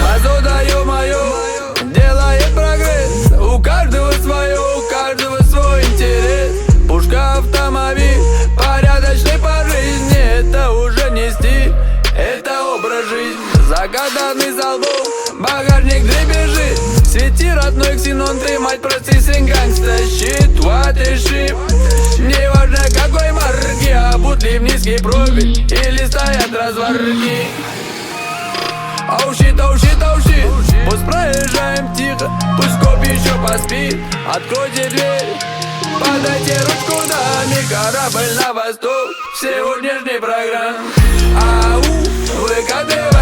Базота, ё-моё, делает прогресс. У каждого свое, у каждого свой интерес. Пушка, автомобиль, порядочный по жизни. Это уже не стиль, это образ жизни. Загаданный залбом, багажник дребезжит. Свети, родной ксенон, ты, мать, прости, сын гангста. Щит, what is shit. Не важно какой марки, обут ли в низкий профиль или стоят разварки. Оу щит, оу щит, оу щит. Пусть проезжаем тихо, пусть коп еще поспит. Откройте дверь, подайте ручку даме. Корабль на восток сегодняшней программы. АУ, ВКТ.